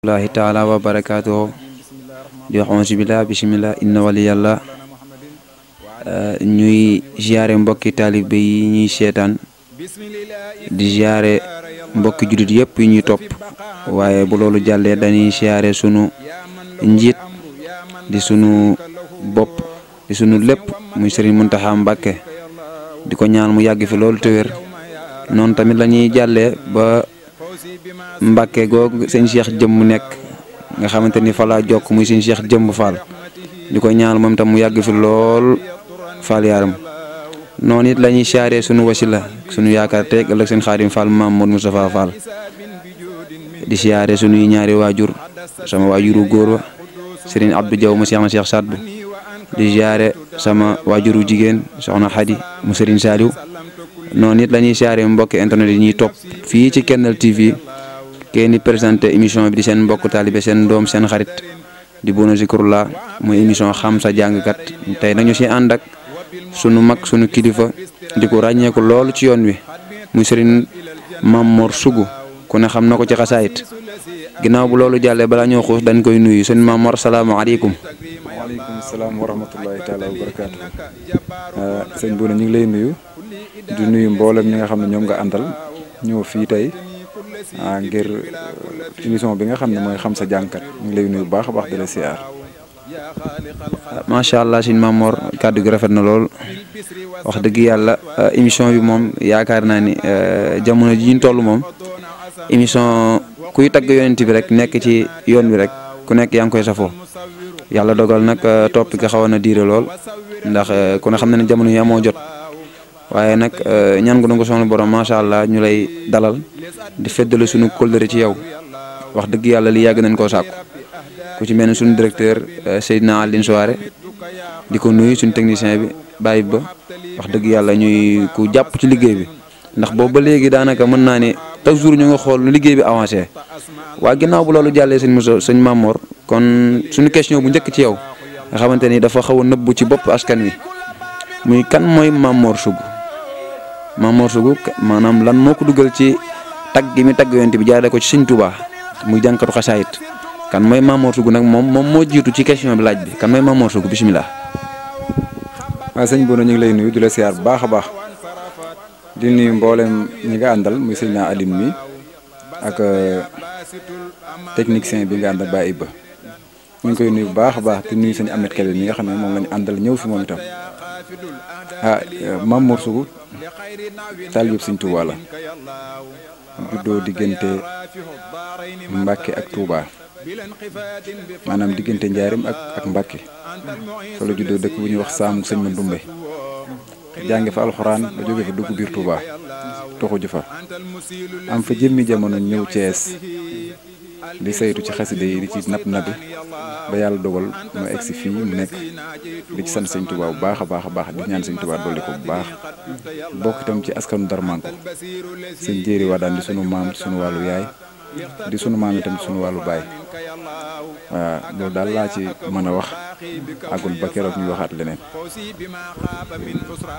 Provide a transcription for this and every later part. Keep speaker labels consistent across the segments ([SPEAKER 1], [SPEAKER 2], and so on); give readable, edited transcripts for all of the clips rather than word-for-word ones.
[SPEAKER 1] الله تعالى وبركاته di wax auzu billah bismillah inna waliyallah ñuy ziaré mbokki talibé yi ñuy sétane di ziaré mbokki julit yépp yi ñuy top waye bu lolu jallé dañuy ziaré sunu njit di sunu bop di sunu lepp muy Serigne Mountakha Mbacké diko ñaan mu yagg fi lolu te wër non tamit lañuy jallé ba Mbacké gog seigne Cheikh jëm mu nek nga xamanteni fa la jokk muy seigne Cheikh jëm Fall diko ñaan mom tam mu yagg fi lool Fall yaram non it lañuy xaré sunu wasila sunu yaakar tek ëlëk seigne Khadim Fall Mamadou Moustapha Fall di xaré sunu ñaari wajur sama wajuru goor Serigne Abdou Diaw mu Cheikh Sadbu di xaré sama wajuru jigen soxna Hadi mu Serigne Saliou non it lañuy xaré mbokk internet yi ñi top fi ci Kennel TV keni présenté émission bi di sen mbokk talibé sen dom sen xarit di Bouna Zikroullah muy émission xam sa jang kat tay nañu ci and ak sunu mak sunu kilifa diko ragné ko lool ci yoon wi muy Serigne Mamor Sougou ku ne xam nako ci xassayit ginaaw bu loolu jallé bala ñoo xoss dañ koy nuyu Serigne Mamor assalamu alaykum.
[SPEAKER 2] Wa alaykum assalam wa rahmatullahi taala wa barakatuh. Serigne Bouna ñi ngi lay nuyu di nuyu mbolam ñi nga xam ñom nga andal ñoo fi tay ngir émission bi nga xam moy xam sa jàngkat ñu ngi lay nuyu baax baax di la siyaar.
[SPEAKER 1] macha allah Serigne Mamor kaddu gi rafet na lool wax deug yalla émission bi mom yaakar na ni jamono ji ñu tollu mom émission kuy tagg yonent bi rek nek ci yoon bi rek ku nek yang koy safo yalla dogal nak top gi xawana diire lool ndax ku ne xam na jamono yi amo jot waye nak ñaan gu nga soxna borom macha allah ñu lay dalal di feddelu suñu kóllëre ci yow wax deug yalla li yag nañ ko sakku ku ci melni suñu directeur Seydina Aline Soare diko nuyu suñu technicien bi Baye Ba wax deug yalla ñuy ku japp ci liggéey bi ndax bo ba légui danaka mën na ni taw jour ñu nga xol lu liggéey bi avancer wa ginaaw bu lolu jallé seigne Mamor kon suñu question bu ñëk ci yow nga xamanteni dafa xaw neub ci bop askan wi muy kan moy Mamor Sougou manam lan moko duggal ci tag gi mi tag yonent bi jaarale ko ci Serigne Touba muy jankatu xassayit kan moy Mamor Sougou nak mom mo jitu ci question bi laaj bi kan moy Mamor Sougou bismillah.
[SPEAKER 2] Serigne Bouna ñu ngi lay nuyu di la siyaar baax baax di nuyu mboolem ñi nga andal muy Serigne Aline mi ak technicien bi nga andal Baye Ba ñu ngi koy nuyu baax baax di nuyu Serigne Ahmed Kelle mi nga xam mom lañu andal ñew fi mom itam Mamor Sougou talib Serigne Touba la juddoo diggante Mbacké ak Touba manam diggante Njaarim ak Mbacké fa la juddoo dëkk bu ñuy wax Saamu Sëñ Mandumbe jànge fa alxuraan ba jóge fa dugg biir Touba toxu ji fa am fa jëmmi jamono ñëw Cees di saytu ci xaside yi di ci nabi ba yàlla dogal mu egsi fii mu nekk di ci sant Sëñ Touba bu baax a baax di ñaan Sëñ Touba dolli ko bu baax bokk itam ci askanu Darmanko sëñ Jéeri waa daan di sunu maam ci sunu wàllu yaay di sunu maam itam ci sunu wàllu baay waaw loolu daal laa ci mën a wax agul ba keroog ñu waxaat leneen.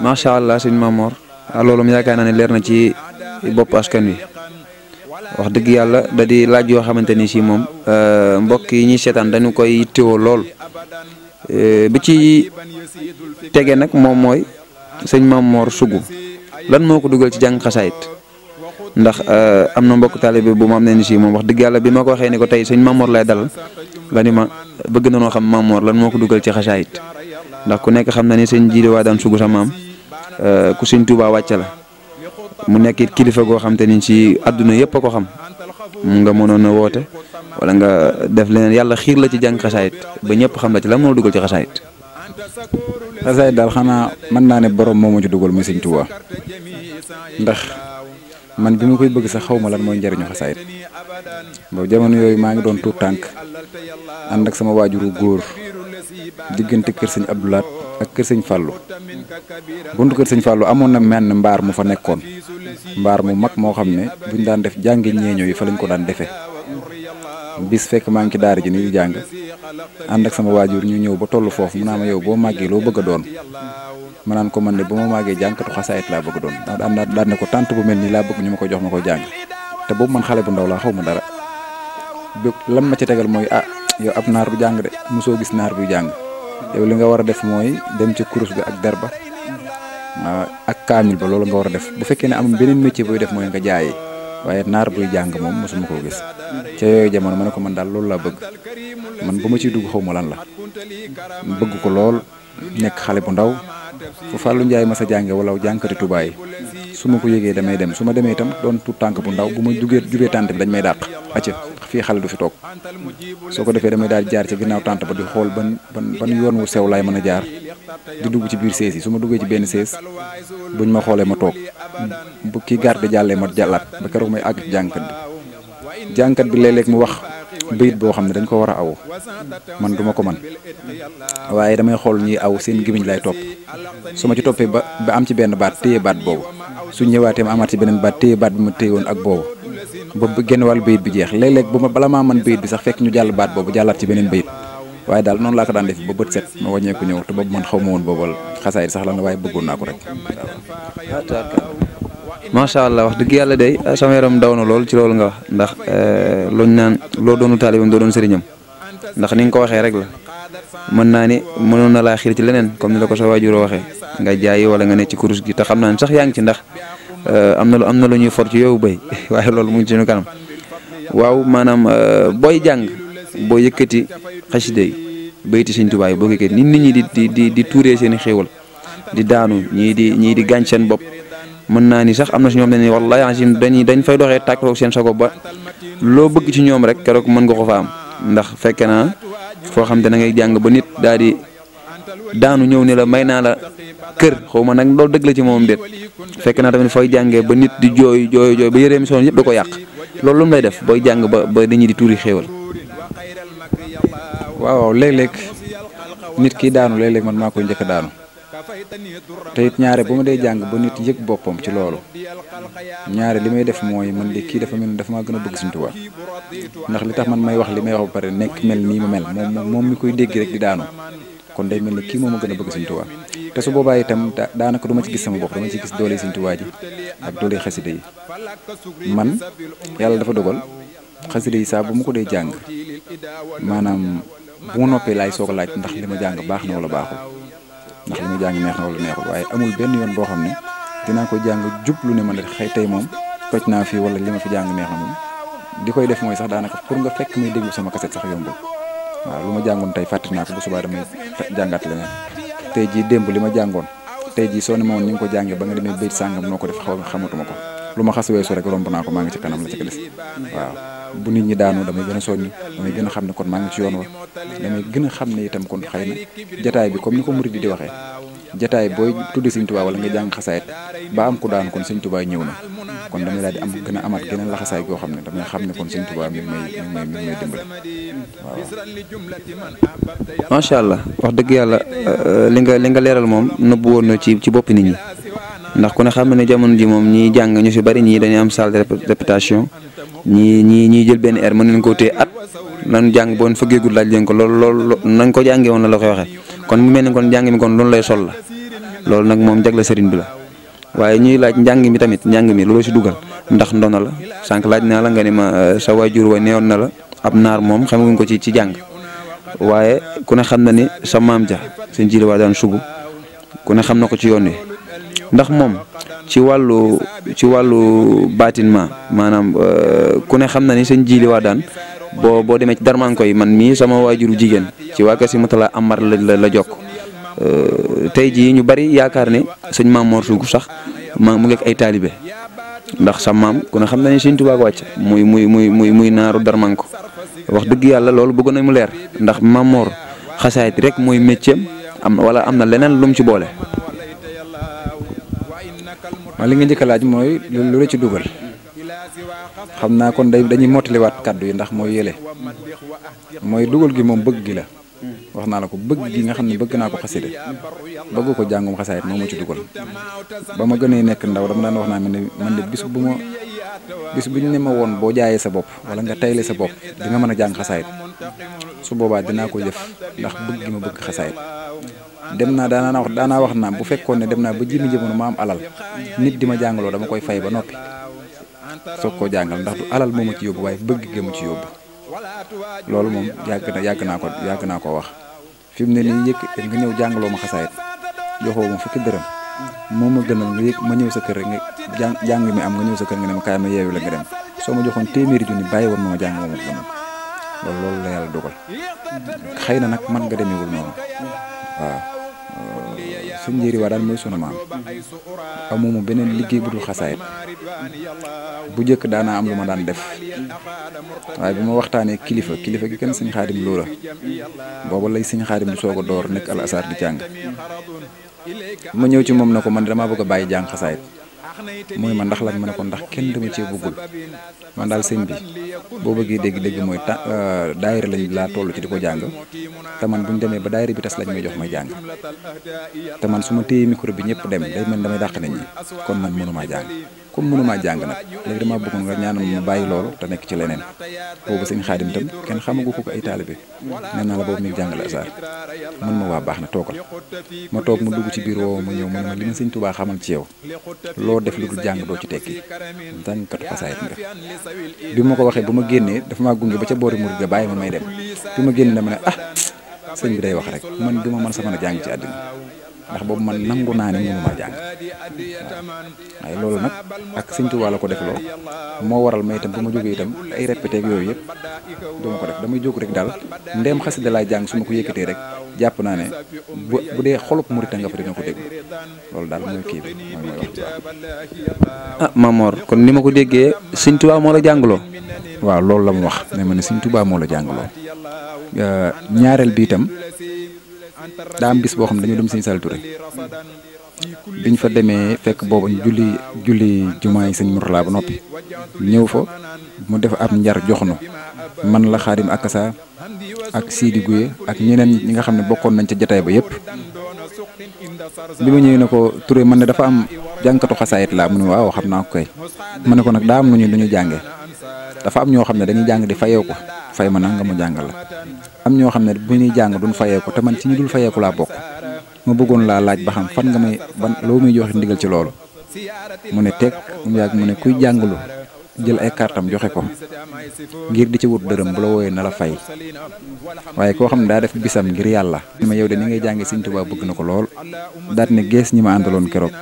[SPEAKER 1] macha allah sëñ Mamor loolu yaakaar naa ne leer na ci bopp askan wi wax dëgg yàlla da di laaj yoo xamante ni si moom mbokk yi ñuy seetaan dañu koy yittewoo lool bi ci tege nag moom mooy sëñ Mamor Sougou lan moo ko dugal ci jàng xasaayit ndax am na mbokk taalibe bu ma am ne ni si moom wax dëgg yàlla bi ma ko waxee ni ko tey sëñ Mamor lay dalal la ni ma bëgg na noo xam Mamor lan moo ko dugal ci xasaayit ndax ku nekk xam na ni sëñ Jiiri waa daan Sougou sa maam ku sëñ Touba wàcce la mu nekk it kilifa goo xam te ni ci àdduna yëpp a ko xam nga mënoon a woote wala nga def leneen yàlla xiir la ci jàng xasaayit ba ñëpp xam la ci lan moo dugal ci xasaayit.
[SPEAKER 2] xasaayit daal xanaa mën naa ne borom moo ma ci dugal muy sëñ Touba ndax man bi ma koy bëgg sax xaw ma lan mooy njariñu xasaayit boobu jamono yooyu maa ngi doon tuut tànk ànd ak sama waajuru góor diggante kër sëñ Abdoulaat ak kër sëñ Fallou buntu kër sëñ Fallou amoon na menn mbaar mu fa nekkoon mbaar mu mag moo xam ne buñ daan def jàngi ñeeño yi fa lañ ko daan defee bis fekk maa ngi ci daara ji ni di jàng ànd ak sama waajur ñu ñëw ba tollu foofu mu naa ma yow boo màggee loo bëgg a doon ma naan ko man de ba ma màggee jàngkatu xasaayit laa bëgg a doon daan ne ko tànt bu mel nii laa bëgg ñu ma ko jox ma ko jàng te boobu man xale bu ndaw laa xaw ma dara lam ma ci tegal mooy yow ab naar bu jàng de mosoo gis naar buy jàng yow li nga war a def mooy dem ci kurus ga ak derba ak kaamil ba loolu nga war a def bu fekkee ne am beneen métier booy def mooy nga jaayee waaye naar buy jàng moom mosuma koo gis ca yooyu jamono ma ne ko man daal loolu laa bëgg man bu ma ciy dugg xaw ma lan la bëgg ko lool nekk xale bu ndaw fu Fallou Ndiaye ma sa jànge wala jànkati Tuubaa yi su ma ko yëgee damay dem su ma demee itam doon tuut tànk bu ndaw bu ma jubee tànt bi dañ may dàq acca fii xale du fi toog soo ko defee damay daal jaar ci ginnaaw tànt ba di xool ban yoon wu sew laay mën a jaar di dugg ci biir sées yi su ma duggee ci benn sées buñ ma xoolee ma toog bu kii garde jàllee ma jàllaat ba keroog may àgg ci jànkat bi léeg-léeg mu wax bayit boo xam ne dañ ko war a aw man duma ko man waaye damay xool ñi aw seen gémmiñ lay topp su ma ci toppee ba am ci benn baat téye baat boobu su ñëwaatee ma amaat ci beneen baat téye baat bi ma téye woon ak boobu ba genn wàllu bayit bi jeex léeg-léeg bu ma bala maa man bayit bi sax fekk ñu jàll baat boobu jàllaat ci beneen bayit waaye daal noonu laa ko daan def ba bët set ma wàññeeku ñëw te boobu man xaw ma woon boobal xasaayid sax la na waaye bëggoon naa ko rek
[SPEAKER 1] macha allah wax dëgg yàlla day sama yaram daw na lool ci loolu nga wax ndax luñ naan loo doonu taalibam doo doon sëriñam ndax ni nga ko waxee rek la mën naa ni mënoon na laa xiir ci leneen comme ni la ko sa waajuroo waxee nga jaayi wala nga ne ci kurus gi te xam naa ne sax yaa ngi ci ndax am na lu ñuy for ci yow bay waaye loolu mu ngi ci suñu kanam waaw maanaam booy jàng boo yëkkati xasida yi bayti Sëñ Tuubaa yi boo ko yëkkati nit ñi di tuuree seen i xéewal di daanu ñii di gaañ seen bopp mën naa ni sax am na si ñoom dañuy wallaahi asim dañ fay doxee tàkk seen sago ba loo bëgg ci ñoom rek keroog mën nga ko fa am ndax fekke naa foo xam te na ngay jàng ba nit daal di daanu ñëw ni la may naa la kër xaw ma nag loolu dëgg la ci moom déet fekk naa tamit fooy jàngee ba nit di jooy ba yëreem soon yëpp da ko yàq loolu lu mu lay def booy jàng ba dañuy di tuuri xéewal
[SPEAKER 2] waaw léeg-léeg nit ki daanu léeg-léeg man maa koy njëkk daanu te it ñaare bu ma dee jàng ba nit yëg boppam ci loolu ñaare li may def mooy man de kii dafa mel ni dafa maa gën a bëgg Sëñ Tuubaa ndax li tax man may wax li may wax ba pare nekk mel nii ma mel moom mi koy dégg rek di daanu kon day mel ni kii moom a gën a bëgg Sëñ Tuubaa te su boobaa itam daanaka du ma ci gis sama bopp dama ci gis doole Sëñ Tuubaa ji ak doole xasida yi man yàlla dafa dogal xasida yi saa bu ma ko dee jàng maanaam bu ma noppee laay soog a laaj ndax li ma jàng baax na wala baaxul ndax li ma jàng neex na wala neexul waaye amul benn yoon boo xam ne dinaa ko jàng jublu ne man de xëy tey moom toj naa fii wala li ma fi jàng neex na moom di koy def mooy sax daanaka pour nga fekk muy déglu sama kaset sax yombul waaw lu ma jàngoon tey fàttali naa ko bu subaa damay jàngaat leneen tey jii démb li ma jàngoon tey jii soo ne ma woon ni nga ko jàngee ba nga demee bayit sàngam noo ko def xamatuma ko lu ma xas weesu rek romb naa ko maa ngi ci kanam la ci des waaw bu nit ñi daanu damay gën a soññ damay gën a xam ne kon maa ngi ci yoon wa damay gën a xam ne itam kon xëy na jataay bi comme ni ko murid di waxee jataay booy tuddi Sëñ Tuubaa wala nga jàng xasaayit ba am ku daanu kon Sëñ Tuubaa ñëw na kon damay daal di am gën a amaat geneen laxasaay goo xam ne damay xam ne kon Sëñ Tuubaa mi ngi may dimbale waaw.
[SPEAKER 1] macha allah wax dëgg yàlla li nga leeral moom nëbbu woon na ci boppi nit ñi ndax ku ne xam ne jamono ji moom ñiy jàng ñu si bari ñii dañuy am salle de répétition ñii jël benn air mën nañ koo téye at lan jàng boon fëggeegul laaj leen ko loolu nañ ko jàngee woon la koy waxee kon mu mel ni kon njàng mi kon loolu lay sol la loolu nag moom jagle sëriñ bi la waaye ñuy laaj njàng mi tamit njàng mi loolu si dugal ndax ndono la sànq laaj naa la nga ni ma sa waajur wa neewoon na la ab naar moom xamaguñ ko ci jàng waaye ku ne xam na ni sa maam ja seen jili waa daan sugu ku ne xam na ko ci yoon wi ndax moom ci wàllu bâtiment maanaam ku ne xam na ni seen jili waa daan boo demee ci darmanko yi man mii sama waajuru jigéen ci waa kër si matala amar la jokk tey jii ñu bari yaakaar ne sëñ Maam Mor Sugu sax mu ngi ak ay taalibe ndax sa maam ku ne xam na ni Sëñ Tuubaa wàcc muy naaru darmanko wax dëgg yàlla loolu bëgg nañ mu leer ndax Maam Mor xasaayit rek mooy métier am wala am na leneen lu mu ci boole.
[SPEAKER 2] waaw li nga njëkk a laaj mooy lu la ci dugal xam naa kon dañuy mottaliwaat kàddu yi ndax mooy yële mooy dugal gi moom bëgg gi la wax naa la ko bëgg gi nga xam ne bëgg naa ko xasida bëgg ko jàngum xasaayit moo ma ci dugal ba ma gënee nekk ndaw dama daan wax naa man de bis bu ñu ne ma woon boo jaayee sa bopp wala nga tayle sa bopp di nga mën a jàng xasaayit su boobaa dinaa ko jëf ndax bëgg gi ma bëgg xasaayit dem naa daanaa wax naa bu fekkoon ne dem naa ba jimi jamono ma am alal nit di ma jàngaloo dama koy fay ba noppi soog koo jàngal ndax du alal moo ma ci yóbbu waaye bëgg gi ma ci yóbbu loolu moom yàgg naa ko wax fi mu ne nii yëkk nga ñëw jàngaloo ma xasaayit joxoo ma fukki dërëm moo ma gënal nga yëg ma ñëw sa kër rek nga jàng mi am nga ñëw sa kër nga ne ma kaay ma yeewu la nga dem soo ma joxoon téeméeri junni bàyyi woon ma jàng moom gënal loolu la yàlla dogal xëy na nag man nga demeewul noonu waaw suñ njëri waa daal mooy sunu maam amuma beneen liggéey bu dul xasaayit bu njëkk daanaa am lu ma daan def waaye bi ma waxtaanee kilifa gi kenn sëñ Xaadim loola booba lay sëñ Xaadim di soog a door nekk al asar di jàng ma ñëw ci moom na ko man damaa bëgg a bàyyi jàng xasaayit mooy ma ndax lan ma ne ko ndax kenn dama cee bëggul man daal sëñ bi boo bëggee dégg-dégg mooy daayira lañ laa toll ci di ko jàng te man bu ñu demee ba daayira bi tas lañ may jox may jàng te man su ma téye micro bi ñëpp dem day mel damay dàq nit ñi kon man mënumaa jàng comme mënumaa jàng nag léegi damaa bëggoon nga ñaanal ma bàyyi loolu te nekk ci leneen boobu sëñ Xaadim tam kenn xamagu ko ay taalibe nee naa la boobu mi ngi jàngale asaar mën ma waa baax na toogal ma toog mu dugg ci biir woowu ma ñëw mu ne ma li ma sëñ Tuubaa xamal ci yow loo def lu dul jàng doo ci tekki jàngkatu xasaayit nga bi ma ko waxee ba ma génnee dafa maa gunge ba ca boori murid ga bàyyi ma may dem bi ma génnee dama ne sëñ bi day wax rek man du ma mën sa mën a jàng ci àddina ndax boobu man nangu naa ne mënumaa jàng waaye loolu nag ak sëñ Tuubaa la ko def loolu moo waral may itam bu ma jógee itam ay répété ak yooyu yëpp duma ko def damay jóg rek daal ndéem xasida laay jàng su ma ko yëkkatee rek jàpp naa ne bu dee xolub murit nga fa dina ko dégg loolu daal mooy kii bi mooy wax
[SPEAKER 1] Mamor kon ni ma ko déggee sëñ Tuubaa moo la jàngaloo.
[SPEAKER 2] waaw loolu la mu wax ne ma ne sëñ Tuubaa moo la jàngaloo ñaareel bi itam daa am bis boo xam ne dañoo dem sëñ Saliou Touré biñ fa demee fekk boobu julli jumaa yi sëñ Mourtala ba noppi ñëw fa mu def ab njar jox nu man la Xaadim Akasa ak Sidi Guye ak ñeneen ñi nga xam ne bokkoon nañ ca jataay ba yëpp bi ma ñëwee ne ko Touré man ne dafa am jànkatu xasaayit laa mu ne waaw xam naa ko kay ma ne ko nag daa am nañu duñu jànge dafa am ñoo xam ne dañuy jàng di fayee ko fay ma nanga mu jàngal la am ñoo xam ne bu ñuy jàng duñ fayeeku te man ci ñu dul fayeeku laa bokk ma bëggoon laa laaj ba xam fan nga may ban loo muy joxe ndigal ci loolu mu ne teg mu yàgg mu ne kuy jàngalu jël ay kartam joxe ko ngir di ci wut dërëm bu la wooyee na la fay waaye koo xam ne daa def bisam ngir yàlla ni ma yow de ni ngay jàngee Sëñ Tuubaa bëgg na ko lool daat ne gees ñi ma àndaloon keroog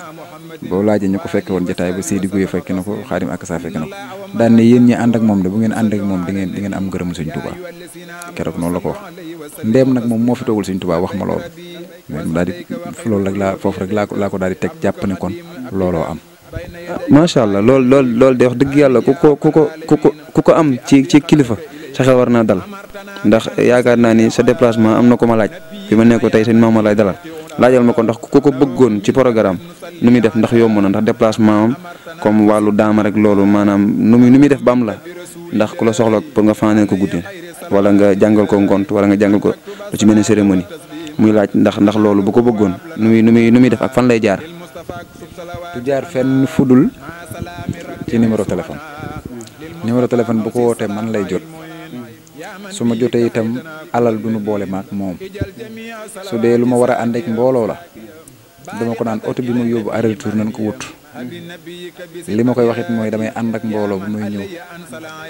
[SPEAKER 2] boo laajee ñu ko fekke woon jotaay ba Seydi Gueye fekke na ko Xaadim Akasa fekke na ko daan ne yéen ñi ànd ak moom de bu ngeen ànd ak moom di ngeen am ngërëmu Sëñ Tuubaa keroog noonu la ko wax ndéem nag moom moo fi toogul Sëñ Tuubaa wax ma loolu mu daal di loolu rek foofu rek laa ko daal di teg jàpp ne kon looloo am.
[SPEAKER 1] macha allah loolu de wax dëgg yàlla ku ko am ci kilifa sa xel war naa dal ndax yaakaar naa ni sa déplacement am na ko ma laaj bi ma ne ko tey sëñ Maama laay dalal laajal ma ko ndax ku ko bëggoon ci programme nu muy def ndax yomb na ndax déplacement am comme wàllu daama rek loolu maanaam nu muy def ba am la ndax ku la soxla pour nga fanaanee ko guddi wala nga jàngal ko ngont wala nga jàngal ko lu ci mel ne cérémonie muy laaj ndax loolu bu ko bëggoon nu muy def ak fan lay jaar.
[SPEAKER 2] du jaar fenn fudul ci numéro téléphone bu ko wootee man lay jot su ma jotee itam alal du nu boole maak moom su dee lu ma war a ànd ak mbooloo la dama ko naan oto bi ma yóbbu arrêt tour nañ ko wut li ma koy waxit mooy damay ànd ak mbooloo bu muy ñëw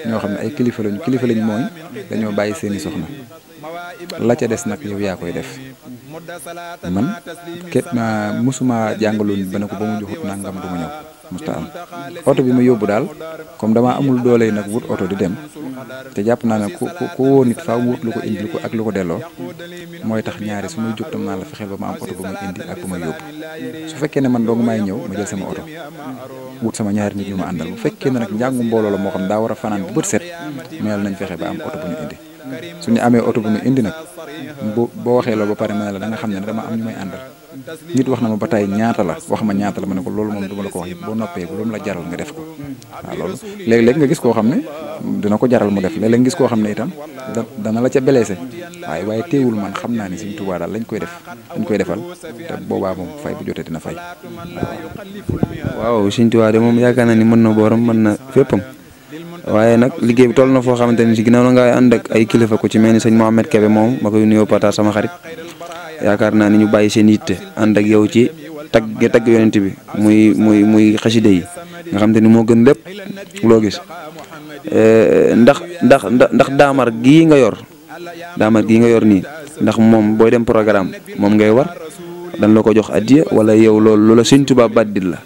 [SPEAKER 2] ñoo xam ne ay kilifa lañu mooy dañoo bàyyi seeni soxna la ca des nag yow yaa koy def man musuma jàngaloon ba ne ko ba mu joxut nangam du ma ñëw musta am oto bi ma yóbbu daal comme dama amul doole nag wut oto di dem te jàpp naa ne ku woo nit faaw mu wut lu ko indi ak lu ko delloo mooy tax ñaari su may jóg tam naa la fexeel ba ma am oto ba ma indi ak ba ma yóbbu su fekkee ne man dong maay ñëw ma jël sama oto wut sama ñaari nit ñu ma àndal bu fekkee ne nag njàngu mbooloo la moo xam daa war a fanaan bu bët set mel nañ fexe ba am oto bu ñu indi suñu amee oto bu ñu indi nag boo waxee loolu ba pare ma ne la da nga xam ne dama am ñu may àndal nit wax na ma ba tey ñaata la wax ma ñaata la ma ne ko loolu moom duma la ko wax it boo noppee bu loolu la jaral nga def ko waaw loolu léeg-léeg nga gis koo xam ne dina ko jaral mu def léeg-léeg nga gis koo xam ne itam dana la ca blessé waaye teewul man xam naa ne Sëñ Tuubaa daal lañ koy defal te boobaa moom fay bu jotee dina fay
[SPEAKER 1] waaw Sëñ Tuubaa de moom yaakaar naa ni mën na booram mën na féppam waaye nag liggéey bi toll na foo xamante ni si ginnaaw la ngay ànd ak ay kilifa ku ci mel ni sëñ Mohamed Kébé moom ma koy nuyoo pata sama xarit yaakaar naa ni ñu bàyyi seen yitte ànd ak yow ci tagg yonent bi muy xaside yi nga xam te ni moo gën lépp loo gis ndax daamar gii nga yor nii ndax moom booy dem programme moom ngay war dañ la ko jox addiya wala yow loolu la Sëñ Tuubaa baddil la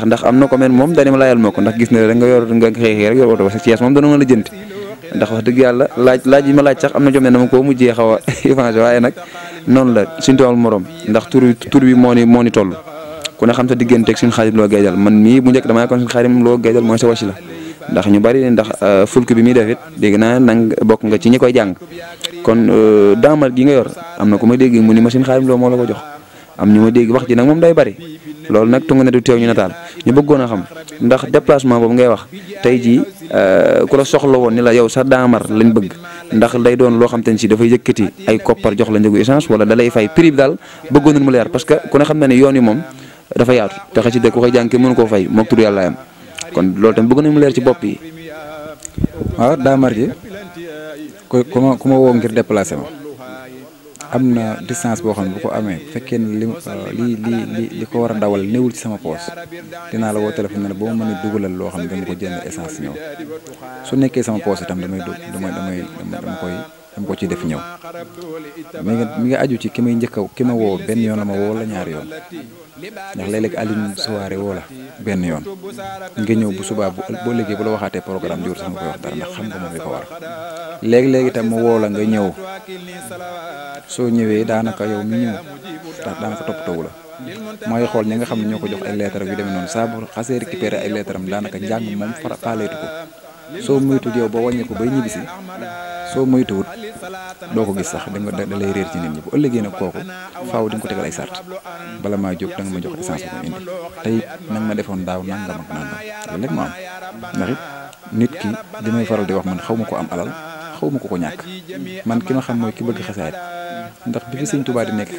[SPEAKER 1] ndax am na ko men moom dañu ma layal moo ko ndax gis na rek nga yor nga xëy rek yor oto ba sa Cees moom dana mën a jënti ndax wax dëgg yàlla laaj yi ma laaj sax am na jom ne dama koo mujjee xaw a évangé waaye nag noonu la Sëñ Tuubaa morom ndax tur bi moo ni toll ku ne xam sa digganteeg Sëñ Xaadim Lo Gaydel man mii bu njëkk damaa kon Sëñ Xaadim Lo Gaydel mooy sa wasila ndax ñu bari ndax fulk bi muy def it dégg naa nang bokk nga ci ñi koy jàng kon daamar gi nga yor am na ku ma dégg mu ni ma Sëñ Xaadim Lo moo la ko jox am ñu ma dégg wax ji nag moom day bari loolu nag tunga ne du teew ñu nataal ñu bëggoon a xam ndax déplacement boobu ngay wax tey jii ku la soxla woon ni la yow sa daamar lañ bëgg ndax day doon loo xam te ne si dafay yëkkati ay koppar jox la njëgu essence wala da lay fay prix bi daal bëggoon nañ mu leer parce que ku ne xam na ne yoon yi moom dafa yaatu te xasida ku koy jàng kenn mënu koo fay moog tur yàlla am kon loolu tamit bëgg nañ mu leer ci bopp yi.
[SPEAKER 2] waaw daamar ji ku ma woo ngir déplacé ma am na distance boo xam ne bu ko amee bu fekkee ne li ko war a dawal néewul ci sama poos dinaa la woo téléphone ne la boo ma mënee dugalal loo xam ne dama ko jënd essence ñëw su nekkee sama poos itam dama ko ci def ñëw mi nga aju ci ki may ki ma woo benn yoon la ma woo la ñaari yoon ndax léeg-léeg Alioune soirée woo la benn yoon nga ñëw bu subaa boo léegi bu la waxaatee programme jur sax nga koy wax dara ndax xam nga moom li ko war léegi itam mu woo la nga ñëw soo ñëwee daanaka yow mi ñëw daanaka toppatoo la mooy xool ñi nga xam ne ñoo ko jox ay lettre yu demee noonu saa bu xasee récupéré ay lettre am daanaka njàng moom faaleetu ko soo moytuwut yow ba wàññi ko bay ñibbisi soo moytuwut doo ko gis sax da lay réer ci nit ñi bu ëllëgee nag kooku faaw di nga ko tegal ay sart bala maa jóg da nga ma jox essence bu ko indi tey nag ma defoon daaw nangam ak nangam loolu lépp ma am ndax it nit ki li may faral di wax man xaw ma ko am alal xaw ma ko ñàkk man ki ma xam mooy ki bëgg xasaayit ndax bi fi Sëñ Tuubaa di nekk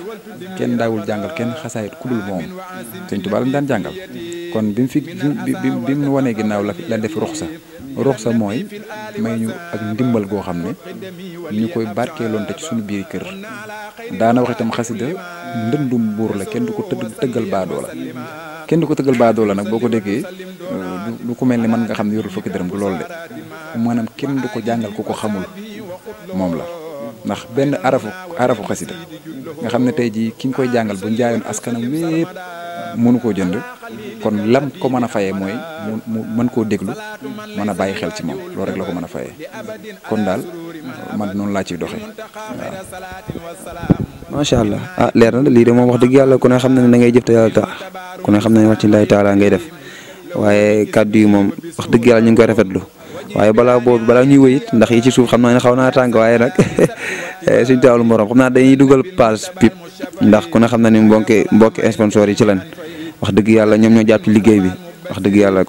[SPEAKER 2] kenn daawul jàngal kenn xasaayit ku dul moom Sëñ Tuubaa lañ daan jàngal kon bi mu wanee ginnaaw la def ruxsa mooy may ñu ak ndimbal goo xam ne ñu koy barkeeloonte ci suñu biir kër daana wax itam xasida ndëndum buur la kenn du ko tëggal baadoo la nag boo ko déggee du ko mel ni man nga xam ne yorul fukki dërëm du loolu de maanaam kenn du ko jàngal ku ko xamul moom la ndax benn arafu xasida nga xam ne tey jii ki nga koy jàngal bu njaayoon askanam wépp mënu koo jënd kon lam ko mën a fayee mooy mu mën koo déglu mën a bàyyi xel ci moom loolu rek la ko mën a fayee kon daal man noonu laa ciy doxee waaw.
[SPEAKER 1] macha allah leer na lii de moom wax dëgg yàlla ku ne xam na ne da ngay jëf te yàlla tax ku ne xam na ne wax ci lay taala ngay def waaye kàddu yi moom wax dëgg yàlla ñu ngi koy rafetlu waaye balaa ñuy wëyit ndax yi ci suuf xam naa ne xaw naa tàng waaye nag suñu taalu morom xam naa dañuy dugal page pip ndax ku ne xam na ni mbokki sponsor yi ci lan wax dëgg yàlla ñoom ñoo jàpp ci liggéey bi wax dëgg yàlla.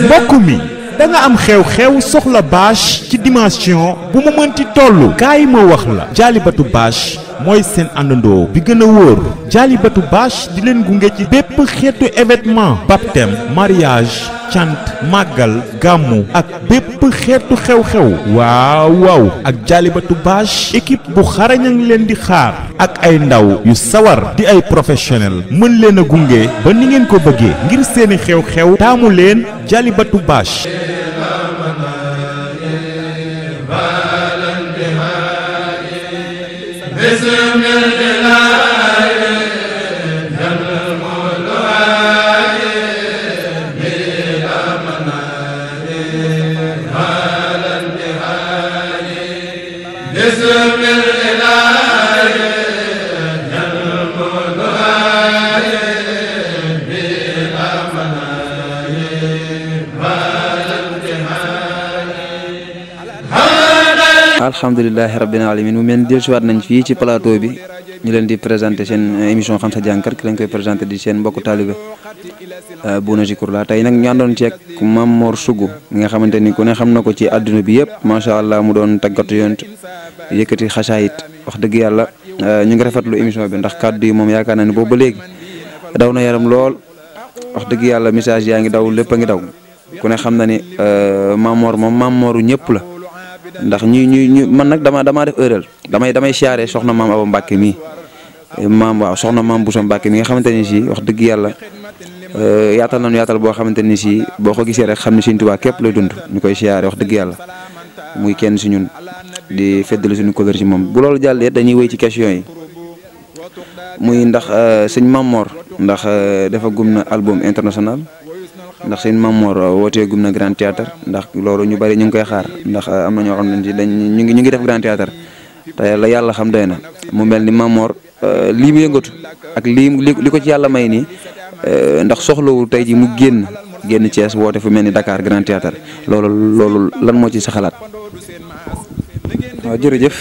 [SPEAKER 3] mbokk mi da nga am xew-xew soxla bâche ci dimension bu mu mënti toll. kaay ma wax la. Jaalibatu bâche mooy seen àndandoo bi gën a wóor. Jaalibatu bâche di leen gunge ci bépp xeetu événement. baptême mariage cant màggal gàmmu ak bépp xeetu xew-xew. waaw ak Jaalibatu bâche équipe bu xarañ a ngi leen di xaar. ak ay ndaw yu sawar di ay professionnel mën leen a gunge ba ni ngeen ko bëggee ngir seeni xew-xew taamu leen Jaalibatu bâche.
[SPEAKER 1] alhamdulilahi rabbil alamin mu mel dellusiwaat nañ fii ci plateau bi ñu leen di présenté seen émission xam sa jàngkat ki lañ koy présenté di seen mbokku taalibe Bouna Zikroullah tey nag ñu àndoon ceeg Mame Mor Sougou mi nga xamante ni ku ne xam na ko ci àdduna bi yëpp macha allah mu doon tàggatu yont yëkkati xasaayit wax dëgg yàlla ñu ngi rafetlu émission bi ndax kàddu yi moom yaakaar naa ne boobu ba léegi daw na yaram lool wax dëgg yàlla message yaa ngi daw lépp a ngi daw ku ne xam na ni Mame Mor moom Mame Moru ñëpp la. ndax ñu man nag damaa def erreur damay siyaare soxna maam Awa Mbacke mii soxna maam Boussa Mbacke mi nga xamante ni si wax dëgg yàlla yaatal nañu yaatal boo xamante ni si boo ko gisee rek xam ne Sëñ Tuubaa képp lay dund ñu koy siyaare wax dëgg yàlla muy kenn si ñun di feddali suñu couleur ci moom. bu loolu jàllee dañuy wéy ci question yi muy ndax sëñ Mamor ndax dafa gum na album international ndax sëñ Mamor wootee gum na Grand Théâtre ndax loolu ñu bari ñu ngi koy xaar ndax am na ñoo xam ne dañ ñu ngi def Grand Théâtre te la yàlla xam doy na mu mel ni Mamor lii mu yëngatu ak li ko ci yàlla may nii ndax soxlawul tey ji mu génn Thiès woote fu mel ni Dakar Grand Théâtre loolu lan moo ci sa xalaat.
[SPEAKER 2] waaw jërëjëf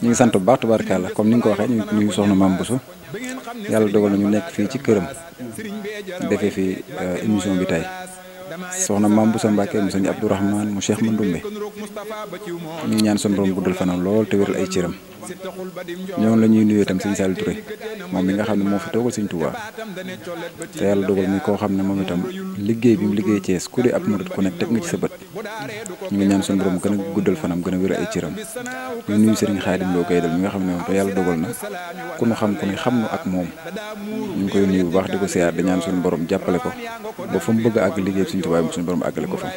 [SPEAKER 2] ñu ngi sant bu baax tubaarkàlla comme ni nga ko waxee ñu ngi soxna Mame Bousso yàlla dogal na ñu nekk fii ci këram defee fi émission bi tey soxna Mame Bousso Mbacke mu sëñ Abdourahmane mu Cheikh Mandoumbe ñu ngi ñaan son borom guddal fanam lool te wéral ay cëram ñoom la ñuy nuyoo itam sëñ Saliou Touré moom mi nga xam ne moo fi toogal sëñ Touba te yàlla dogal ni koo xam ne moom itam liggéey bi mu liggéey Thiès ku dee ab murit ku nekk teg nga ci sa bët ñu ngi ñaan son borom gën a guddal fanam gën a wéral ay cëram ñu nuyu Serigne Khadim Lo Gaydel mi nga xam ne moom te yàlla dogal na ku nu xam nu ak moom ñu ngi koy nuyu bu baax di ko siyaar di ñaan suñu borom jàppale ko ba fa mu bëgg a àgg liggéey bi suñu Touba bi suñu borom àggale ko fa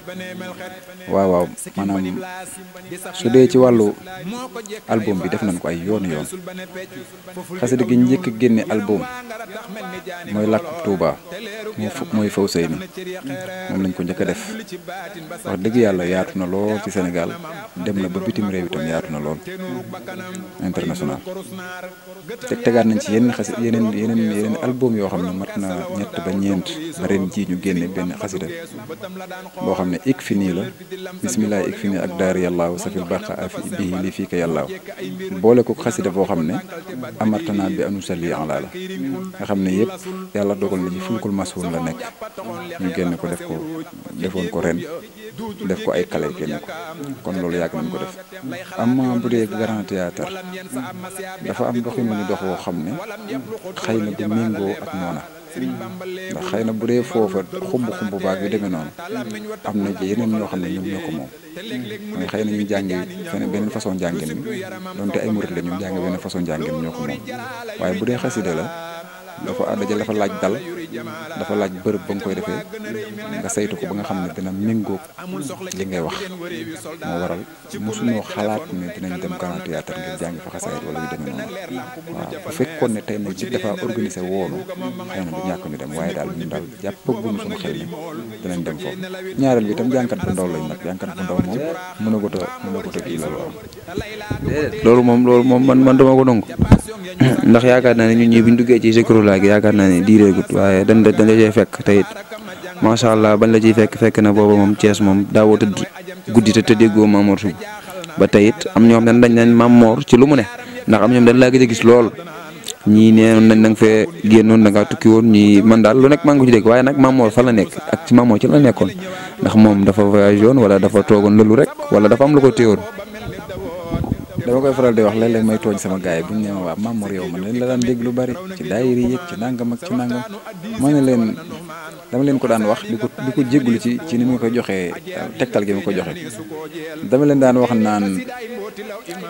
[SPEAKER 2] waaw maanaam su dee ci wàllu album bi def nañ ko ay yoon xasida gi njëkk a génne album mooy làkku Touba mooy Fawzeyni moom lañ ko njëkk a def wax dëgg yàlla yaatu na lool ci Sénégal dem na ba bitim réew itam yaatu na lool international tegaat nañ ci yeneen album yoo xam ne mat na ñett ba ñeent ba ren ji ñu génne benn xasida boo xam ne ik fi nii la bisimilah ik fi nii ak daari yàllaaw safil baqa afi bii li fii ka yàllaaw boole ko xasida boo xam ne amartana bi anu sali en la nga xam ne yëpp yàlla dogal na ci fulkul masoon la nekk ñu génne ko defoon ko ren def ko ay kale génne ko kon loolu yàgg nañ ko def am bu dee Grand Théâtre dafa am doxinu ñu dox woo xam ne xëy na du méngoo ak noona ndax xëy na bu dee foofa xumb baag yu demee noonu am na yeneen ñoo xam ne ñoom ñoo ko moom mooy xëy na ñu jàngi feneen benn façon njàngin bi donte ay murit la ñu jàng benn façon njàngin ñoo ko moom waaye bu dee xasida la dafa laaj dal dafa laaj bërëb ba nga koy defee nga saytu ko ba nga xam ne dina méngóog li ngay wax moo waral mosuñoo xalaat ne dinañ dem Grand Théâtre ngir jàng fa xasaayid wala yu demee noonu waaw bu fekkoon ne tey nag ci dafa organisé woonu xëy na du ñàkk ñu dem waaye daal ñun daal jàppaguñu suñu xel ne dinañ dem foofu ñaareel bi itam jànkat bu ndaw lañ nag jànkat bu ndaw moom mënagut a kii
[SPEAKER 1] loolu moom man dama ko dong ndax yaakaar naa ne ñun ñii bi ñu duggee ci Zikroulahi gi yaakaar naa ne diireegut waaye dañ la cay fekk te it macha allah bañ la ciy fekk na booba moom Thiès moom daawoo tëdd guddi te déggoo Mamor Sougou ba tey it am ñoo xam ne dañ nañ Mamor ci lu mu ne ndax am ñoom dañ laa gëj a gis lool ñii neenoon nañ da nga fee génnoon da ngaa tukki woon ñii man daal lu nekk maa ngi ko ci dégg waaye nag Mamor fa la nekk ak ci Mamor ci la nekkoon ndax moom dafa voyagé woon wala dafa toogoon lëlu rek wala dafa am lu ko téewoon.
[SPEAKER 2] dama koy faral di wax léeg-léeg may tooñ sama gars yi bu ñu nee ma waa Mamor yow man leen la daan dégg lu bari ci daayira yi ci nangam ak ci nangam ma ne leen dama leen ko daan wax di ko jéggulu ci ni ma koy joxee tegtal gi ma ko joxe dama leen daan wax naan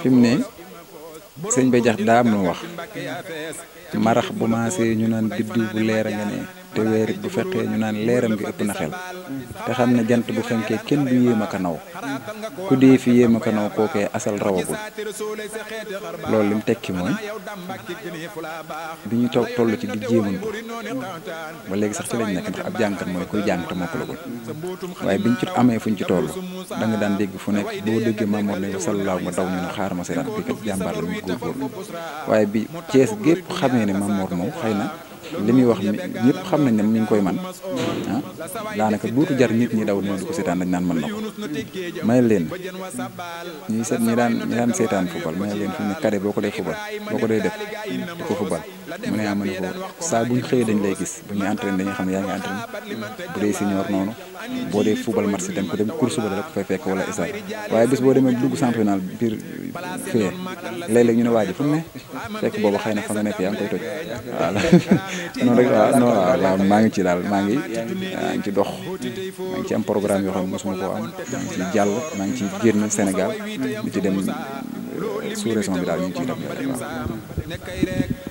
[SPEAKER 2] fi mu ne sëñ Bay Jax daa am lu wax marax bu maasee ñu naan biddiw bu leer a nga ne te weerit bu fekkee ñu naan leeram gi ëpp na xel te xam ne jant bu fenkee kenn du yéem a ka naw ku dee fi yéem a ka naw kookee asal rawagul loolu li mu tekki mooy bi ñu toll ci di jéemantu ba léegi sax ci lañ nekk ndax ab jàngkat mooy kuy jàng te mokkalagul waaye biñ ci amee fuñ ci toll da nga daan dégg fu nekk boo déggee Mamor ne sallallahu ma daw ñu ne xaar ma seetaan bi kat jàmbaar la ñu góorgóorlu waaye bi Thiès gépp xamee ne Mamor moom xëy na li muy wax ñëpp xam nañ ne mi ngi koy man daanaka duutu jar nit ñi daw ne du ko seetaan dañ naan mën na ko may leen ñi daan seetaan football may leen fi ne kade boo ko dee football boo ko dee def di ko football mu ne ma ne ko saa buñ xëyee dañ lay gis bu ñuy entraîné dañuy xam ne yaa ngi entraîné bu dee senior noonu boo dee football match dem ko dem course ba da ko fay fekk wala stade waaye bis boo demee dugg championnat biir fee léeg-léeg ñu ne waa ji fu mu ne fekk boobu xëy na fa nga nekk yaa ngi koy toj waaw noonu rek waaw maa ngi ci daal maa ngi ci dox maa ngi ci am programme yoo xam ne mosuma koo am maa ngi ci jàll maa ngi ci génn Sénégal di ci dem sous-région bi daal ñu ngi ciy dem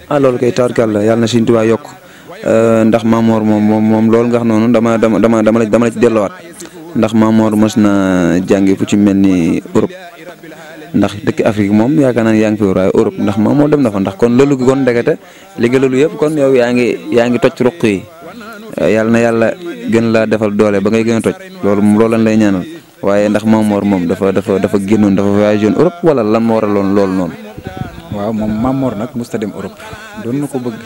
[SPEAKER 2] waaw.
[SPEAKER 1] loolu kay tawarkal la yàlla na Sëñ Tuubaa yokk ndax Mamor moom loolu nga xam noonu dama la ci delluwaat ndax Mamor mos na jàngi fu ci mel ni Europe ndax dëkk Afrique moom yaakaar naa ne yaa ngi fi waaye Europe ndax Mamor dem na fa ndax kon loolu gi kon ndekete li nga loolu yëpp kon yow yaa ngi toj ruq yi yàlla na yàlla gën laa defal doole ba ngay gën a toj loolu lan lay ñaanal waaye ndax Mamor moom dafa génnoon dafa voyagé woon Europe wala lan moo waraloon loolu noonu.
[SPEAKER 2] waaw moom Mamor nag musta dem Europe doon na ko bëgg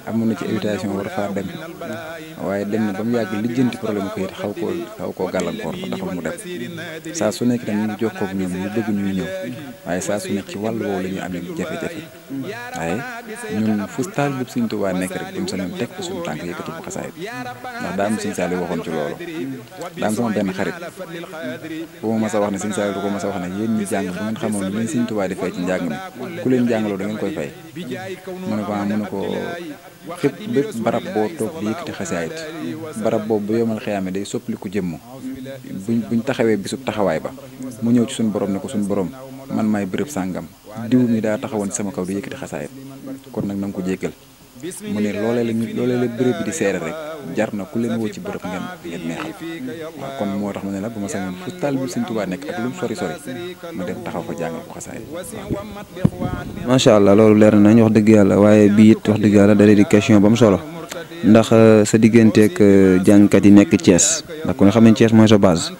[SPEAKER 2] amoon na ci invitation war faa dem waaye dem na ba mu yàgg lijjanti problème ko it xaw koo gàllankoor ba taxul mu dem saa su nekk tam ñu ngi jokkoo ak ñoom ñu bëgg ñuy ñëw waaye saa su nekk ci wàllu woowu la ñuy amee jafe-jafe waaye ñun fu taal bu Sëñ Tuubaa nekk rek buñ sañoon teg ko suñu tànk yëkkati ko xasaayit ndax daa am Sëñ Saaliw waxoon ci loolu daa am sama benn xarit bu ma mas a wax ne Sëñ Saaliw du ko mas a wax ne yéen ñi jàng bu ngeen xamoon li Sëñ Tuubaa di fay ci njàng mi ku leen jàngaloo da ngeen koy fay mu ne ko fépp bépp barab boo toog di yëkkati xasaayit barab boobu bu yomal xiyaame day soppaliku jëmm buñ taxawee bisub taxawaay ba mu ñëw ci suñu borom ne ko suñu borom man maay bërëb sàngam diw mi daa taxawoon ci sama kaw di yëkkati xasaayit kon nag na nga ko jéggal mu ne loolee la bërëb bi di seere rek jar na ku leen woo ci bërëb ngeen neexal waaw kon moo tax ma ne la bu ma sañoon fu taal bi Sëñ Tuubaa nekk ak lu mu sori ma dem taxaw fa jàngal ko xasaayit
[SPEAKER 1] macha allah loolu leer nañ wax dëgg yàlla waaye bii it wax dëgg yàlla da di question ba mu solo ndax sa digganteeg jàngkat yi nekk Thiès ndax ku ne xam ne Thiès mooy sa base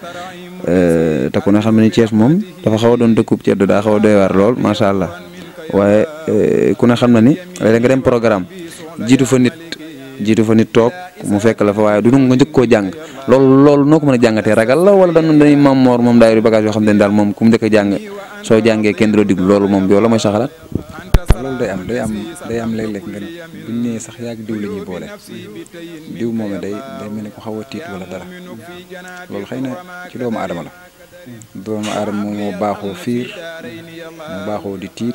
[SPEAKER 1] te ku ne xam ne Thiès moom dafa xaw a doon dëkkub ceddo daa xaw a doy waar lool macha allah waaye ku ne xam na ni léeg nga dem programme jiitu fa nit toog mu fekk la fa waaye du nga njëkk koo jàng loolu noo ko mën a jàngatee ragal la wala dañuy Mamor moom daay bagage yoo xam ne daal moom ku mu njëkk a jàng soo jàngee kenn du la diglu loolu moom yow la mooy sa xalaat.
[SPEAKER 2] loolu day am léeg-léeg nga buñ nee sax yàgg diw la ñuy boole diw moom day mel ni ko xaw a tiit wala dara loolu xëy na ci doomu aadama la doomu aadama moo baaxoo fiir moo baaxoo di tiit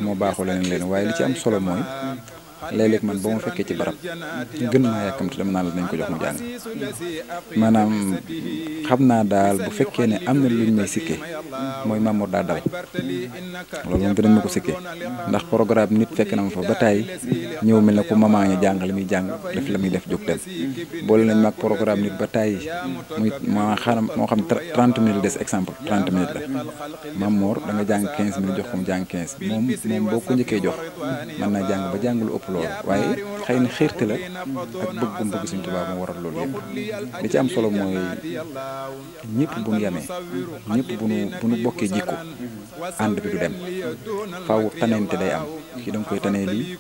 [SPEAKER 2] moo baaxoo leneen waaye li ci am solo mooy léeg-léeg man ba ma fekkee ci barab gën naa yàkkamte dama naan la nañ ko jox mu jàng maanaam xam naa daal bu fekkee ne am na luñ may sikkee mooy Mamor daa dal loolu moom dinañ ma ko sikkee ndax programme nit fekk na ma fa ba tàyyi ñëw mel ne ko maman ñi jàng la muy jàng def la muy def jóg dem boole nañ ma ak programme nit ba tàyyi muy moo xam 30 minutes des exemple 30 minutes la Mamor da nga jàng 15 minutes jox ko mu jàng 15 moom boo ko njëkkee jox mën naa jàng ba jàng lu ëpp loolu waaye xëy na xiirte la ak bëgg Sëñ Tuubaa moo waral loolu yëpp li ci am solo mooy ñëpp bu ñu yemee ñëpp bu ñu bokkee jikko ànd bi du dem faaw taneente day am kii da nga koy tanee lii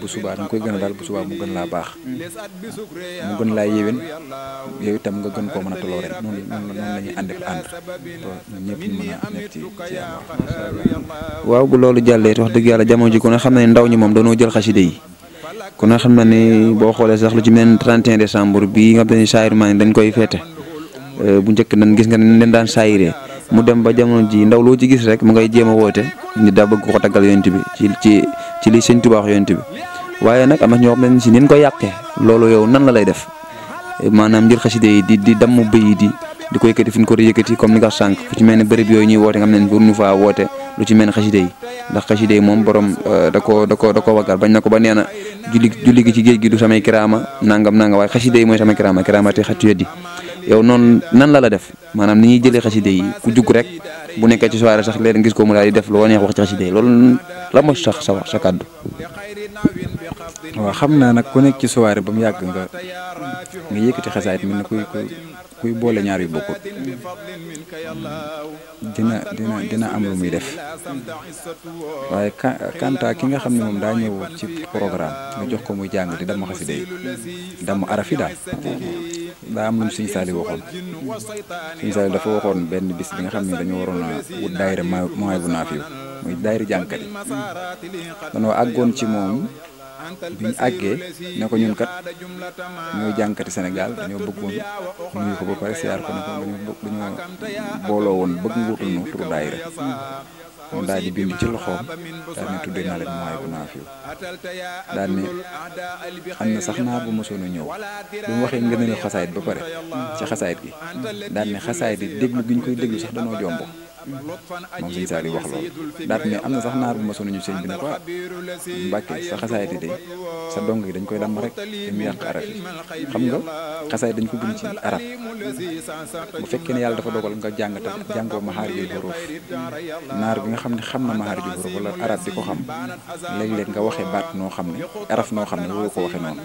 [SPEAKER 2] bu subaa da nga koy gën a daal bu subaa mu gën laa baax mu gën laa yéwén yow itam nga gën koo mën a toloo rek noonu la ñuy ànd ñëpp ñu mën a nekk ci
[SPEAKER 1] waaw bu loolu jàllee wax dëgg yàlla jamono ji ku ne xam ne ndaw ñi moom dañoo jël xaside yi ku ne xam na ne boo xoolee sax lu ci mel 31 décembre bii nga xam ne saayir maa dañ koy feete bu njëkk nan gis nga ne leen daan saayiree mu dem ba jamono ji ndaw loo ci gis rek mu ngay jéem a woote nit daa bëgg ko taggal yonent bi ci li Sëñ Tuubaa yonent bi waaye nag am na ñoo xam ne si nin ko yàqee loolu yow nan la lay def maanaam jël xaside yi di damm bëy di ko yëkkati fi ñu ko yëkkati comme ni nga sànq fu ci mel ne bërëb yooyu ñuy woote nga xam ne pour ñu faa woote lu ci mel ne xaside yi ndax xaside yi moom borom da ko wagal bañ na ko ba nee na julli gi ci géej gi du samay kiraama nangam waaye xaside yi mooy samay kiraama te xatu yeddi yow noonu nan la def maanaam ni ñuy jëlee xaside yi ku jug rek bu nekkee ci soirée sax léegi gis ko mu daal di def loo neex wax ci xaside yi loolu la mooy sax sa kàddu.
[SPEAKER 2] waaw xam naa nag ku nekk ci soirée ba mu yàgg nga yëkkati xasaayit mel ne kuy boole ñaar yu bokkut dina am lu muy def waaye kanta ki nga xam ne moom daa ñëw ci programme nga jox ko muy jàng di damm xaside yi damm arafi daal daa am lu mu Sëñ Saaliw waxoon Sëñ Saaliw dafa waxoon benn bis bi nga xam ne dañoo waroon a wut daayira mooy bu naafiw muy daayira jàngkat yi dañoo àggoon ci moom bi ñu àggee ne ko ñun kat ñooy jàngkati Sénégal dañoo bëggoon nuyu ko ba pare siyaar ko ne ko dañoo booloo woon bëgg nga wutal nu turu daayira moom daal di bind ci loxoom daal ne tuddee naa leen mooy bu naafiw daal ne am na sax naar bu mosoon a ñëw bu mu waxee ngëneelu xasaayit ba pare ci xasaayit gi daal ne xasaayit yi déglu gi ñu koy déglu sax danoo jomb moom sëñ Saliou wax loolu daat ne am na sax naar bu ma sonuñu sëñ bi ne ko Mbàkke sa xasaayit yi de sa dong yi dañ koy damm rek te mu yàq arab yi xam nga xasaayit dañ ko bind ci arab bu fekkee ne yàlla dafa dogal nga jàng tam jàngoo maxaarijul xuruuf naar bi nga xam ne xam na maxaarijul xuruuf wala arab di ko xam léeg-léeg nga waxee baat noo xam ne araf noo xam ne waroo ko waxee noonu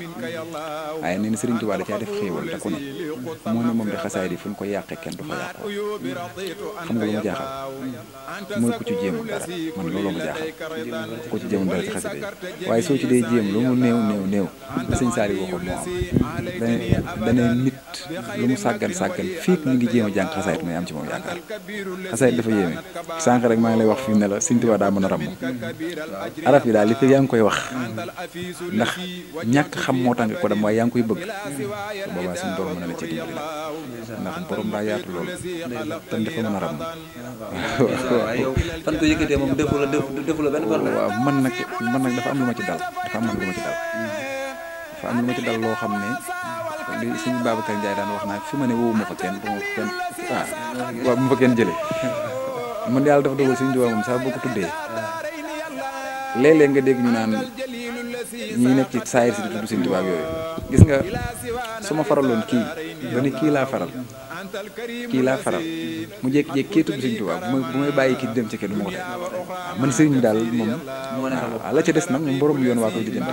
[SPEAKER 2] waaye nee na Sëriñ Tuubaa da caa def xéewal da ko ne moo ne moom de xasaayit yi fu ñu ko yàqee kenn du fa yàqoo xam nga lu ma jaaxal mooy ku ci jéemul dara man looloo ma jaaxal ku ci jéemul dara ci xasida yi waaye soo ci dee jéem lu mu néew sëñ Saliou waxoon moo am dane nit lu mu sàggan fii mi ngi jéem a jàng xasaayit may am ci moom yaakaar xasaayit dafa yéeme sànq rek maa ngi lay wax fi mu ne la Sëñ Tuubaa daa mën a ràmm araf yi daal li fi yaa ngi koy wax ndax ñàkk xam moo tax nga ko dem waaye yaa ngi koy bëgg boobaa suñu borom mën na la ci dimbali ndax borom daa yaatu loolu te dafa mën a ràmm
[SPEAKER 1] waaw yow fan ko yëkkatee moom defu la benn problème.
[SPEAKER 2] waaw man nag dafa am lu ma ci dal dafa am lu ma ci dal loo xam ne li suñu Babacar Ndiaye daan wax naa fi ma ne wowuma fa kenn bu ma fa kenn waaw bu ma fa kenn jëlee man yàlla dafa dogal suñu Tuubaa moom sax boo ko tuddee léeg-léeg nga dégg ñu naan ñi nekk ci saayir si di tudd suñu Tuubaa yooyu gis nga su ma faraloon kii ba ne kii laa faral mu jékki-jékki kii tudd Sëriñ Tuubaa bu may bàyyi kii dem ci kër du ma ko teg man sëriñ bi daal moom la ca des nag moom borom yoon waa koy lijjanti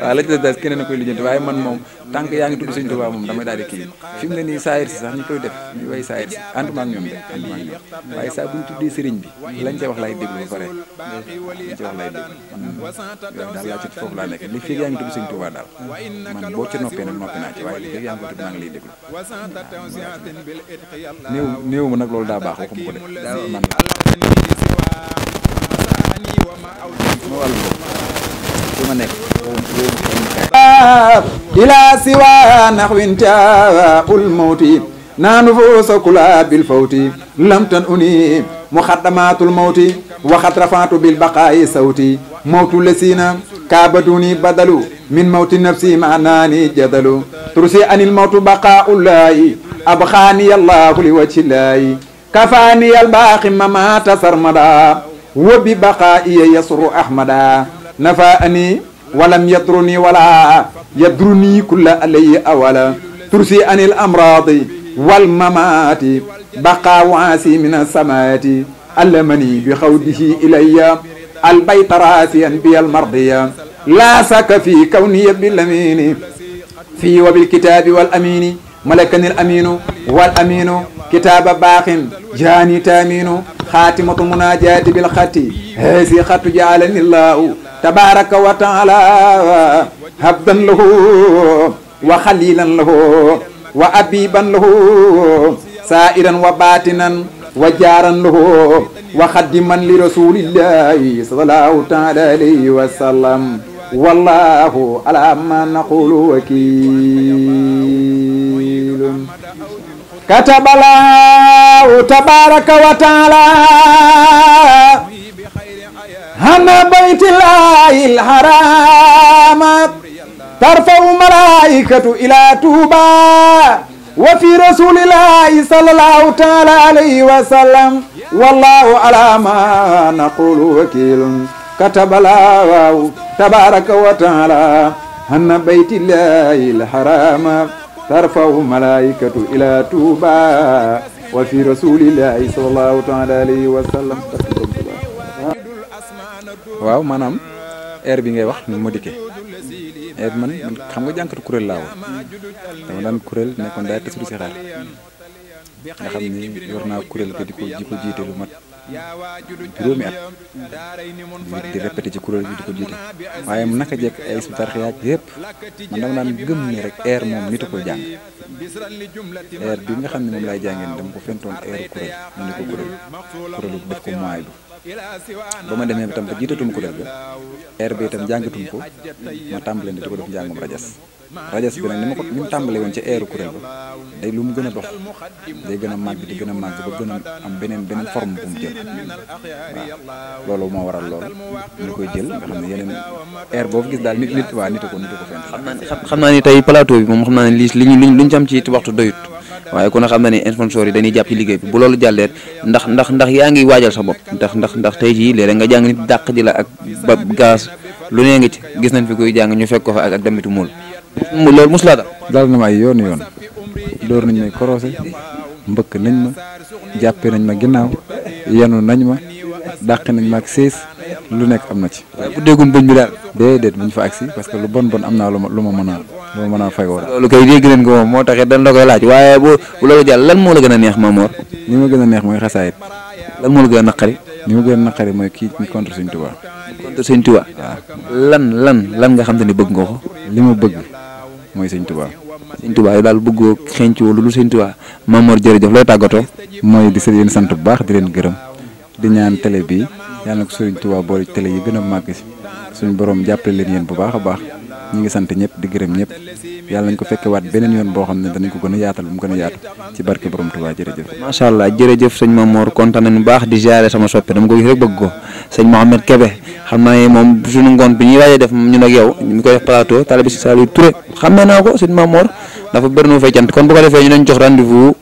[SPEAKER 2] waaw la ci des daal keneen a koy lijjanti waaye man moom tant que yaa ngi tudd Sëriñ Tuubaa moom damay daal di kii fi mu ne nii saayir si sax ñi koy def ñu way saayir si ànduma ak ñoom waaye saa bu ñu tuddee sëriñ bi lañ ca wax laay déglu ba pare lañ ca wax laay déglu man yooyu daal laa ci foofu laa nekk li fii yaa ngi tudd Sëriñ Tuubaa daal man boo ca noppee nag noppi naa ci waaye li fii yaa ngi ko tudd maa ngi lay déglu néew ma nag loolu daa baax waxuma ko de man ma wàllu ma nekk ila siwa naxwin taul mawti naanu foosa kula bil fawti lam tan uni muxaddamatul mawti waxat rafaatu bil baqaayi sawti mawtu lesina kaabaduni badalu min mawti nafsi maanaani jadalu tursi anil mawtu baqaaullahi abxaani allahu li wajhillahi kafaani albaaxi mamata sarmada wa bi baqaa'iya yasru ahmada nafaani walam yadruni wala yadruni kulla alayhi awala tursi anil amraadi wal mamaati baqa waasi min asamaati allamani bi xawdihi ilayya albayta raasiyan bi almardiya laa saka fi kawniya bilamini fi wa bilkitaabi wal amini malakani al aminu wal aminu kitaaba baaxin jaani taaminu xaatimatu munaajaati bil xatti haasi xattu jaalani llahu tabaraka wa taala habdan lahu wa xalilan lahu wa abiban lahu sairan wa batinan wa jaaran lahu wa xaddiman li rasulillahi sallallahu taala alayhi wa sallam wallahu ala ma naqulu wakilun kataballahu tabaraka wa taala hana baytillahi alharama tarfau malaikatu ila tuba wa fi rasulillahi sallallahu taala alayhi wa sallam wallahu ala ma naqulu wakilun kataballahu tabaraka wa taala hana baytillahi alharama tarfau malaikatu ila tuba wa fi rasulillahi sallallahu taala alayhi wa sallam. waaw maanaam air bi ngay wax ni ma dikkee air man xam nga jànkatu kuréel laa woon dama daan kuréel nekkoon daay tasudi si xaar nga xam ni yor naa kuréel ga di ko jiite lu mat juróomi at di répété ci kuréel gi di ko jiite waaye naka jekk ay isbitar xiyaak yëpp man dama daan gëm ni rek air moom nit a koy jàng air bi nga xam ne moom laay jàngeen dama ko fentoon air kuréel mu ne ko kuréelu def ko mooy bi ba ma demee tam ba jiitatum kuréel ga air bi itam jàngatum ko ma tàmbalee di ko def njàngum rajas rajas bi nag ni mu tàmbalee woon ci eeru kuréel ba day lu mu gën a dox day gën a màgg di gën a màgg ba gën a am beneen forme bu mu jël waaw loolu moo waral loolu ñu koy jël nga xam ne yeneen air boobu gis daal nit ko fenn.
[SPEAKER 1] xam naa ni tey plateau bi moom xam naa ne luñ ci am ci waxtu doyut waaye ku ne xam na ni sponsor yi dañuy jàpp ci liggéey bi bu loolu jàllee ndax yaa ngi waajal sa bopp ndax tey jii léeg-léeg nga jàng nit dàq ji la ak ba gaz lu nee ngi ci gis nañ fi koy jàng ñu fekk ko fa ak damitu muul loolu mos laa
[SPEAKER 2] dal na ma ay yoon door nañ may korosé mbëkk nañ ma jàppee nañ ma ginnaaw yenu nañ ma dàq nañ ma ak sées lu nekk am na ci.
[SPEAKER 1] waaye bu déggoon bëñ bi daal.
[SPEAKER 2] déedéet buñ fa agsi parce que lu bon am naa lu ma mën a fayoo daal.
[SPEAKER 1] loolu kay dégg nañ ko moom moo taxit dañ la koy laaj waaye bu loolu jàll lan moo la gën a neex Mamor.
[SPEAKER 2] li ma gën a neex mooy xasaayit.
[SPEAKER 1] lan moo la gën a naqari.
[SPEAKER 2] li ma gën a naqari mooy kii contre Sëñ Tuubaa.
[SPEAKER 1] contre Sëñ Tuubaa. waaw lan nga xam te ne bëgg nga ko.
[SPEAKER 2] li ma bëgg mooy Sëñ Tuubaa.
[SPEAKER 1] Sëñ Tuubaa yow daal bëggoo xeeñcoo lu dul Sëñ Tuubaa Mamor jërëjëf looy tàggatoo.
[SPEAKER 2] mooy di leen sant bu baax di leen gërëm di ñaan télé bi yàlla na ko Sëriñ Tuubaa boole télé yi gën a màgg si suñu borom jàppale leen yéen bu baax a baax ñu ngi sant ñëpp di gërëm ñëpp yàlla nañ ko fekke waat beneen yoon boo xam ne danañ ko gën a yaatal bu mu gën a yaatu ci barke borom Tuubaa jërëjëf.
[SPEAKER 1] macha allah jërëjëf sëñ Mamor kontaan nañu bu baax di ziare sama soppe dama ko gis rek bëgg ko sëñ Mohamed Kébé xam naa ne moom suñu ngoon bi ñuy waajee def ñun ak yow ñu koy def plateau Talibé Saliou Touré xamee naa ko sëñ Mamor dafa bëri na fay cant kon bu ko defee ñu leen jox rendez-vous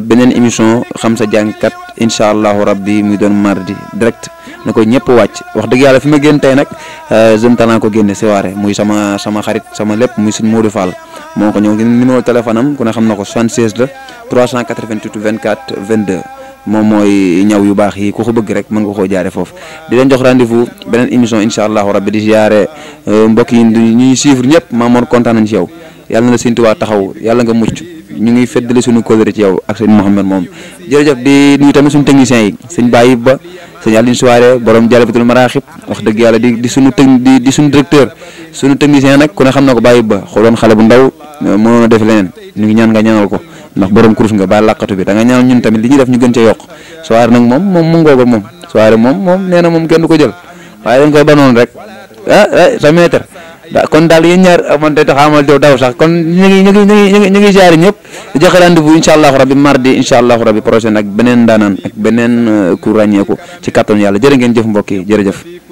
[SPEAKER 1] beneen émission xam sa jàngkat incha allahu rabbi muy doon mardi direct na ko ñëpp wàcc wax dëgg yàlla fi ma génn tey nag jeune talent ko génne soirée muy sama xarit sama lépp muy sëñ Modou Fall moo ko ñëw numéro téléphone am ku ne xam na ko 76 la 388 24 22 moom mooy ñaw yu baax yi ku ko bëgg rek mën nga koo jaare foofu di leen jox rendez-vous beneen émission incha allahu rabbi di ziare mbokk yi ñuy suivre ñëpp Mamor kontaan nañ ci yow yàlla na la Sëñ Tuubaa taxaw yàlla nga mucc ñu ngi feddali suñu kóllëre ci yow ak sëñ Mouhamed moom jërëjëf di nuyu tamit suñu techniciens yi sëñ Baye Ba sëñ Aline Soare borom Jalibatul Maraaxib wax dëgg yàlla di suñu di suñu directeur suñu technicien nag ku ne xam na ko Baye Ba xooloon xale bu ndaw mënoon a def leneen ñu ngi ñaan nga ñaanal ko ndax borom kurus nga ba làqatu bi da nga ñaan ñun tamit li ñuy def ñu gën ca yokk soirée nag moom mu ngooga moom soirée moom nee na moom kenn du ko jël waaye dañ koy banoon rek sa mètre kon daal yéen ñaar man tey tax amal daw sax kon ñu ngi ziare ñëpp di joxe rendez-vous incha allahu rabbi mardi incha allahu rabbi prochain ak beneen daanaan ak beneen ku ràññeeku ci kàttanu yàlla jërë ngeen jëf mbokk yi jërëjëf